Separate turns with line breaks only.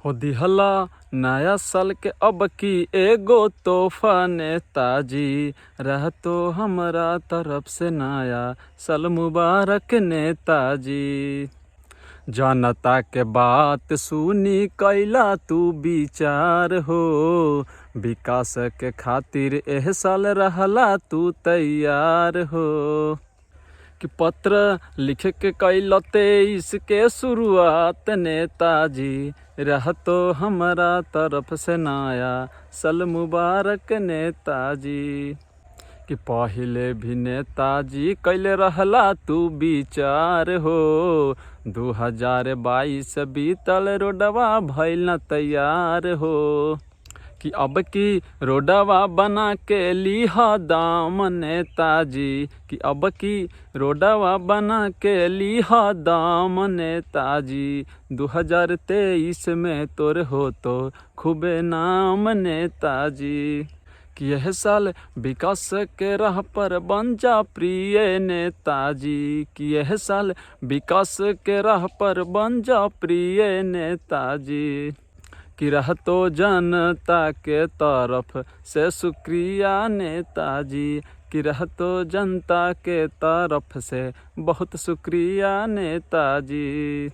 हो दिहला नया साल के अब की एगो तोहफा नेताजी, रह तो हमरा तरफ से नया साल मुबारक नेताजी। जनता के बात सुनी कैला तू विचार हो, विकास के खातिर एह साल रहला तू तैयार हो। कि पत्र लिख के कैल 23 के शुरुआत नेताजी, रह तो हमारा तरफ से नया साल मुबारक नेताजी। कि पहिले भी नेताजी कैले रहला तू विचार हो, 2022 बीतल रोडवा भइल न तैयार हो। कि अब की रोडवा बना के लीहा दाम नेताजी, कि अब की रोडवा बना के लीहा दाम नेताजी। 2023 में तोर हो तो खूबे नाम नेताजी। कि यह साल विकास के राह पर बन जा प्रिय नेताजी, कि यह साल विकास के राह पर बन जा प्रिय नेताजी। कि रह तो जनता के तरफ से शुक्रिया नेताजी, कि रह तो जनता के तरफ से बहुत शुक्रिया नेताजी।